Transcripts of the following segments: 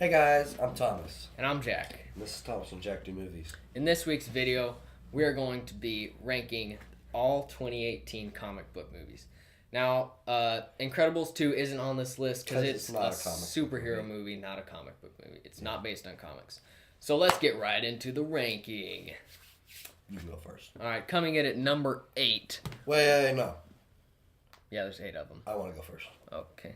Hey guys, I'm Thomas. And I'm Jack. And this is Thomas and Jack Do Movies. In this week's video, we are going to be ranking all 2018 comic book movies. Now, Incredibles 2 isn't on this list because it's not a a comic superhero movie, not a comic book movie. It's not based on comics. So let's get right into the ranking. You can go first. All right, coming in at number 8. Wait, no. Yeah, there's 8 of them. I want to go first. Okay.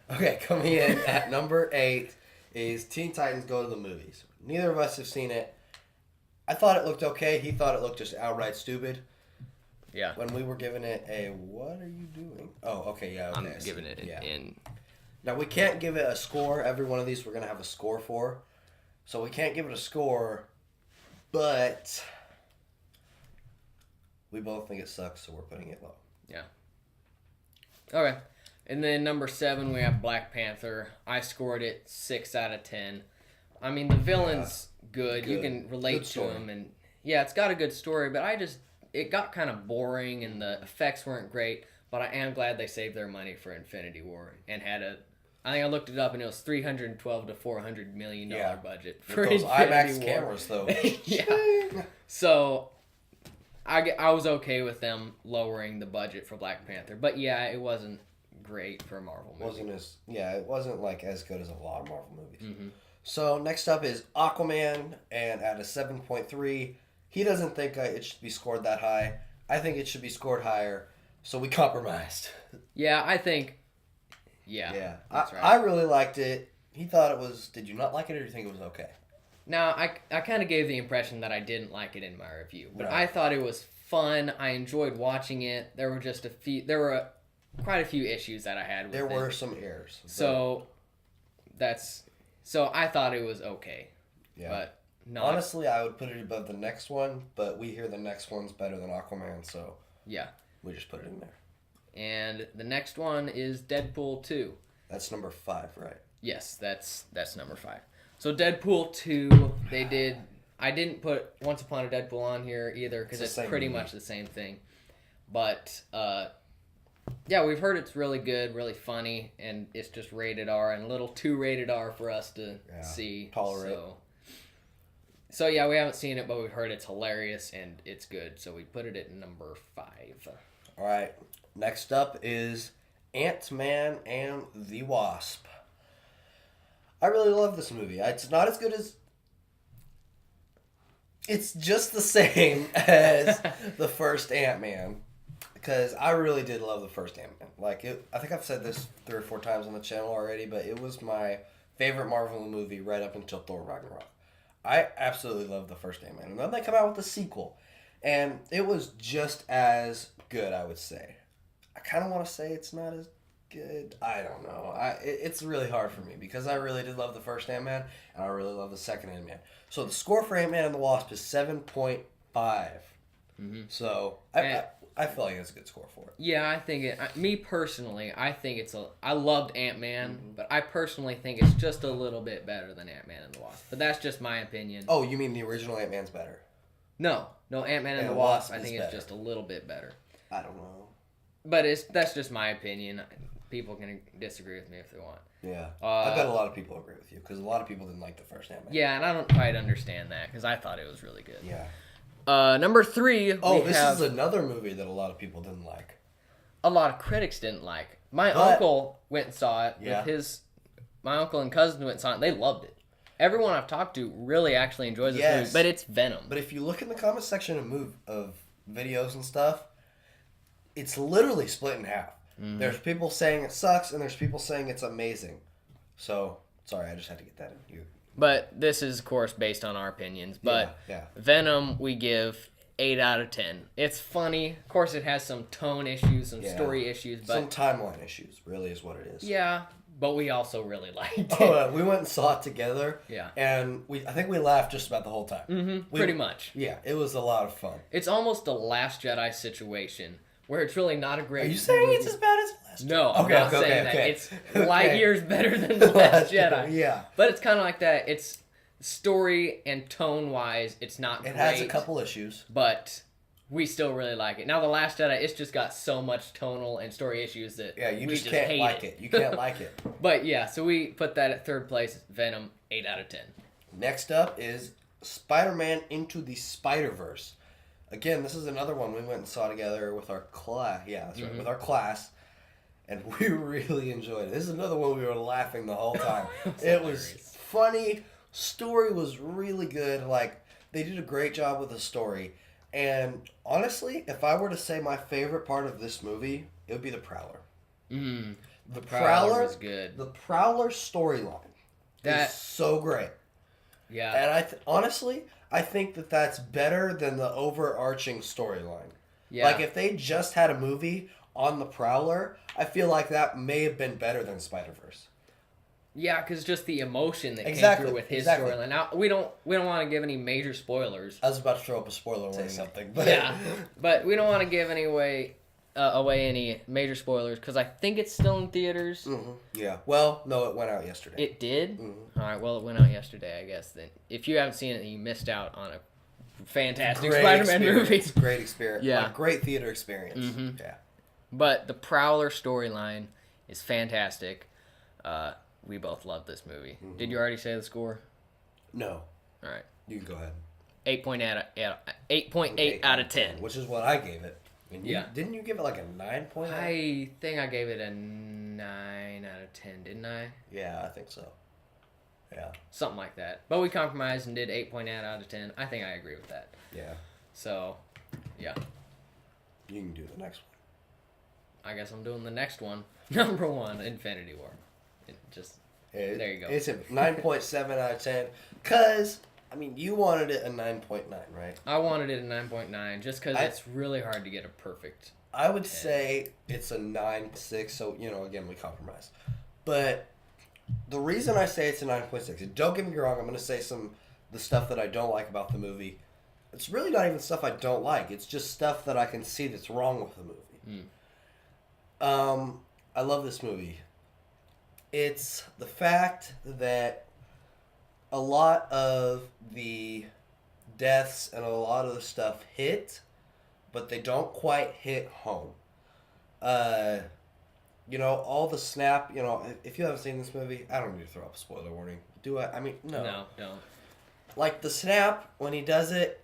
Okay, coming in at number 8 is Teen Titans Go to the Movies. Neither of us have seen it. I thought it looked okay. He thought it looked just outright stupid. Yeah. When we were giving it a, what are you doing? Oh, okay, yeah. Okay, I'm giving it in. Now, we can't give it a score. Every one of these we're going to have a score for. So we can't give it a score, but we both think it sucks, so we're putting it low. Yeah. Okay. And then number 7, we have Black Panther. I scored it 6 out of 10. I mean, the villain's good. You can relate to him. And yeah, it's got a good story, but it got kind of boring and the effects weren't great. But I am glad they saved their money for Infinity War and had I think I looked it up and it was $312 to $400 million budget for those Infinity IMAX War. cameras, though. Yeah. So I was okay with them lowering the budget for Black Panther. But yeah, it wasn't great for a Marvel movie. It wasn't like as good as a lot of Marvel movies. Mm-hmm. So next up is Aquaman, and at a 7.3, he doesn't think it should be scored that high. I think it should be scored higher, so we compromised. Yeah, I think. Yeah, that's right. I really liked it. He thought it was. Did you not like it, or do you think it was okay? Now, I kind of gave the impression that I didn't like it in my review, but Right. I thought it was fun. I enjoyed watching it. There were quite a few issues that I had with it. There were some errors. So I thought it was okay. Yeah. But not, honestly, I would put it above the next one, but we hear the next one's better than Aquaman, so yeah. we just put it in there. And the next one is Deadpool 2. That's number 5, right? Yes, that's number 5. So Deadpool 2, I didn't put Once Upon a Deadpool on here either because it's pretty much the same thing. But yeah, we've heard it's really good, really funny, and it's just rated R and a little too rated R for us to see. Tolerate. So yeah, we haven't seen it, but we've heard it's hilarious and it's good. So we put it at number 5. All right. Next up is Ant-Man and the Wasp. I really love this movie. It's not as good as... It's just the same as the first Ant-Man. Because I really did love the first Ant-Man. I think I've said this 3 or 4 times on the channel already, but it was my favorite Marvel movie right up until Thor Ragnarok. I absolutely loved the first Ant-Man. And then they come out with the sequel. And it was just as good, I would say. I kind of want to say it's not as good. I don't know. It's really hard for me because I really did love the first Ant-Man and I really love the second Ant-Man. So the score for Ant-Man and the Wasp is 7.5. Mm-hmm. So I feel like it's a good score for it. Yeah, I think me personally, I think I loved Ant-Man, but I personally think it's just a little bit better than Ant-Man and the Wasp. But that's just my opinion. Oh, you mean the original Ant-Man's better? No, Ant-Man and the Wasp, I think it's just a little bit better. I don't know. But that's just my opinion. People can disagree with me if they want. Yeah. I bet a lot of people agree with you because a lot of people didn't like the first Ant-Man. Yeah, and I don't quite understand that because I thought it was really good. Yeah. Number 3. Oh, this is another movie that a lot of people didn't like. A lot of critics didn't like. My uncle went and saw it with my uncle and cousin went and saw it. And they loved it. Everyone I've talked to really actually enjoys this movie, but it's Venom. But if you look in the comment section of videos and stuff, it's literally split in half. Mm-hmm. There's people saying it sucks, and there's people saying it's amazing. So, sorry, I just had to get that in. But this is, of course, based on our opinions. But Venom, we give 8 out of 10. It's funny. Of course, it has some tone issues, some story issues. But some timeline issues, really, is what it is. Yeah, but we also really liked it. Oh, we went and saw it together. Yeah. And I think we laughed just about the whole time. Mm-hmm, pretty much. Yeah, it was a lot of fun. It's almost a Last Jedi situation. Where it's really not a great... Are you saying movie. It's as bad as Last Jedi? No, I'm not saying that. It's light years better than The Last Jedi. Yeah. But it's kind of like that. It's story and tone-wise, it's not great. It has a couple issues. But we still really like it. Now, The Last Jedi, it's just got so much tonal and story issues that you we just can't hate like it. You can't like it. But yeah, so we put that at third place. Venom, 8 out of 10. Next up is Spider-Man Into the Spider-Verse. Again, this is another one we went and saw together with our class. Yeah, that's right, with our class. And we really enjoyed it. This is another one we were laughing the whole time. It was funny. Story was really good. Like, they did a great job with the story. And honestly, if I were to say my favorite part of this movie, it would be the Prowler. The Prowler was good. The Prowler storyline is so great. Yeah. And honestly, I think that that's better than the overarching storyline. Yeah. Like, if they just had a movie on the Prowler, I feel like that may have been better than Spider-Verse. Yeah, because just the emotion that came through with his storyline. Now, we don't want to give any major spoilers. I was about to throw up a spoiler warning. Something, but yeah, but we don't want to give away any major spoilers because I think it's still in theaters. Mm-hmm. Yeah. Well, no, it went out yesterday. It did? Mm-hmm. All right, well, it went out yesterday, I guess. Then, if you haven't seen it, you missed out on a fantastic Spider-Man movie. Great experience. Yeah. Like, great theater experience. Mm-hmm. Yeah. But the Prowler storyline is fantastic. We both love this movie. Mm-hmm. Did you already say the score? No. All right. You can go ahead. 8.8 out of 10. Which is what I gave it. And yeah. Didn't you give it like a 9.8? I think I gave it a 9 out of 10, didn't I? Yeah, I think so. Yeah. Something like that. But we compromised and did 8.8 out of 10. I think I agree with that. Yeah. So, yeah. You can do the next one. I guess I'm doing the next one. Number 1, Infinity War. There you go. It's a 9.7 out of 10. Because, I mean, you wanted it a 9.9, right? I wanted it a 9.9 just because it's really hard to get a perfect I would say it's a 9.6, so, again, we compromise. But the reason I say it's a 9.6, and don't get me wrong, I'm going to say the stuff that I don't like about the movie. It's really not even stuff I don't like. It's just stuff that I can see that's wrong with the movie. I love this movie. It's the fact that a lot of the deaths and a lot of the stuff hit, but they don't quite hit home. All the snap, if you haven't seen this movie, I don't need to throw up a spoiler warning. Do I? I mean, no. No, don't. Like, the snap, when he does it,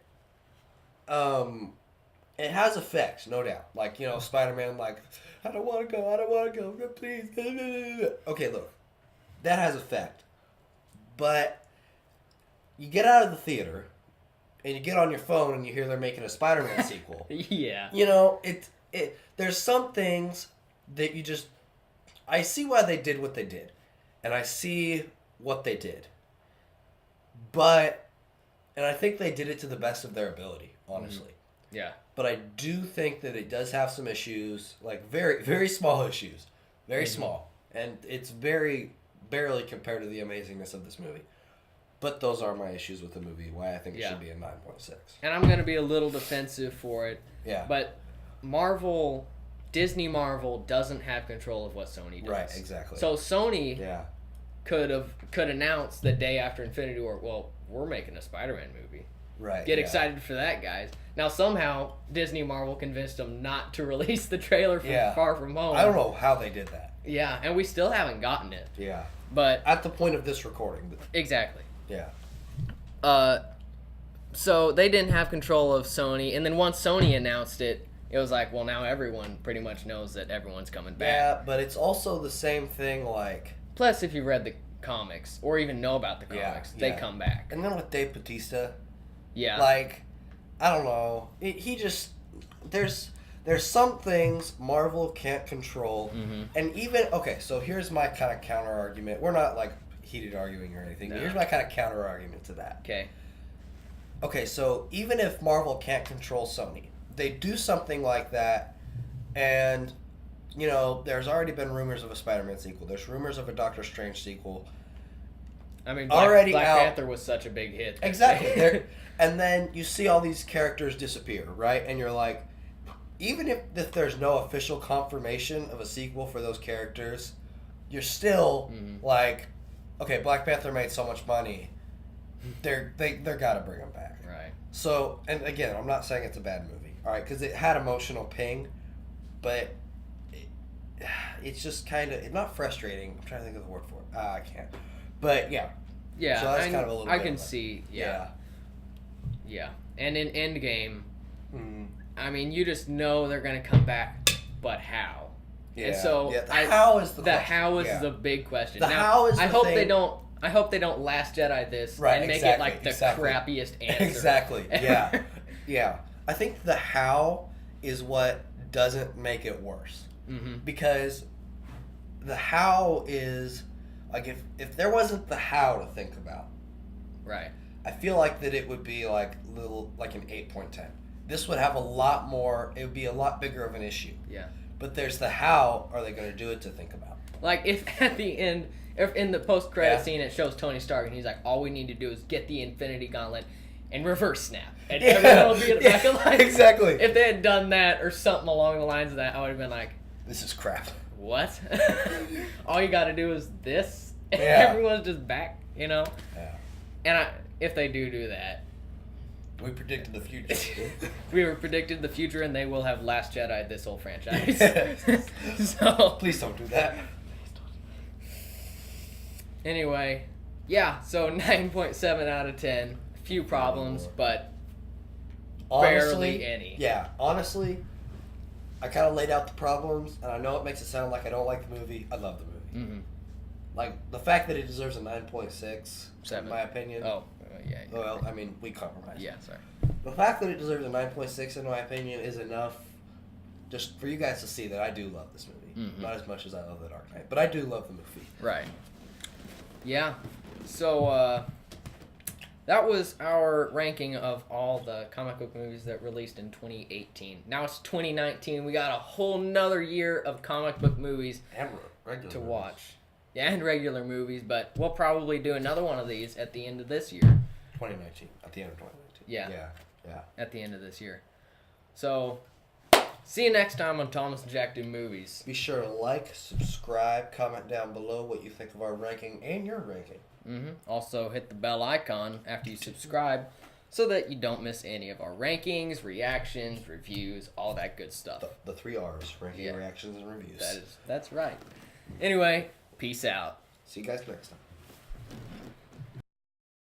it has effects, no doubt. Like, Spider-Man, like, I don't want to go, please. Okay, look, that has effect. But you get out of the theater, and you get on your phone, and you hear they're making a Spider-Man sequel. Yeah. There's some things that you just, I see why they did what they did, and I see what they did. But, and I think they did it to the best of their ability, honestly. Mm-hmm. Yeah. But I do think that it does have some issues, like very, very small issues. Very small. And it's very barely compared to the amazingness of this movie. But those are my issues with the movie, why I think it should be a 9.6. And I'm going to be a little defensive for it. Yeah. But Disney Marvel doesn't have control of what Sony does. Right, exactly. So Sony could announce the day after Infinity War, well, we're making a Spider-Man movie. Right. Get excited for that, guys. Now, somehow, Disney Marvel convinced them not to release the trailer for Far From Home. I don't know how they did that. Yeah, and we still haven't gotten it. Yeah. But at the point of this recording. Exactly. Yeah. So they didn't have control of Sony, and then once Sony announced it, it was like, well, now everyone pretty much knows that everyone's coming back. Yeah, but it's also the same thing, like... Plus, if you read the comics, or even know about the comics, they come back. And then with Dave Bautista... Yeah. Like, I don't know. He just... There's some things Marvel can't control. Mm-hmm. And even... Okay, so here's my kind of counter-argument. We're not, like, heated arguing or anything. No. But here's my kind of counter-argument to that. Okay, so even if Marvel can't control Sony, they do something like that, and, there's already been rumors of a Spider-Man sequel. There's rumors of a Doctor Strange sequel. I mean, Black Panther was such a big hit. Exactly. And then you see all these characters disappear, right? And you're like, even if there's no official confirmation of a sequel for those characters, you're still like, okay, Black Panther made so much money, they're got to bring them back. Right. So, and again, I'm not saying it's a bad movie. All right, because it had emotional ping, but it's just kind of not frustrating. I'm trying to think of the word for it. I can't. But yeah. Yeah, So that's kind of a little I bit can of see. Yeah. And in Endgame, I mean, you just know they're gonna come back, but how? Yeah. And so how is the question. how is the big question. The now, how is the I hope thing. they don't. I hope they don't Last Jedi this and make it like the crappiest answer. Exactly. Yeah. Yeah. I think the how is what doesn't make it worse. Because the how is like if there wasn't the how to think about, right? I feel like that it would be like an 8.10. This would have a lot more. It would be a lot bigger of an issue. Yeah. But there's the how are they going to do it to think about. Like if at the end, if in the post-credit scene it shows Tony Stark and he's like, all we need to do is get the Infinity Gauntlet and reverse snap, and everyone will be in the back of line. Exactly. If they had done that or something along the lines of that, I would have been like, this is crap. What? All you got to do is this. And Yeah. everyone's just back, you know. Yeah. And if they do that, we predicted the future. we were predicted the future, and they will have Last Jedi this whole franchise. So please don't do that. Anyway, yeah. So 9.7 out of 10. A few problems, but barely any. Yeah, honestly, I kind of laid out the problems, and I know it makes it sound like I don't like the movie. I love the movie. Like the fact that it deserves a 9.6, in my opinion. Oh, yeah. Well, I mean, we compromised. Yeah, sorry. The fact that it deserves a 9.6, in my opinion, is enough just for you guys to see that I do love this movie. Not as much as I love The Dark Knight, but I do love the movie. Right. Yeah. So, that was our ranking of all the comic book movies that released in 2018. Now it's 2019. We got a whole nother year of comic book movies to watch. Yeah, and regular movies, but we'll probably do another one of these at the end of this year. 2019. At the end of 2019. Yeah. Yeah. At the end of this year. So, see you next time on Thomas and Jack Do Movies. Be sure to like, subscribe, comment down below what you think of our ranking and your ranking. Also, hit the bell icon after you subscribe so that you don't miss any of our rankings, reactions, reviews, all that good stuff. The 3 R's, ranking, reactions, and reviews. That's right. Anyway, peace out. See you guys next time.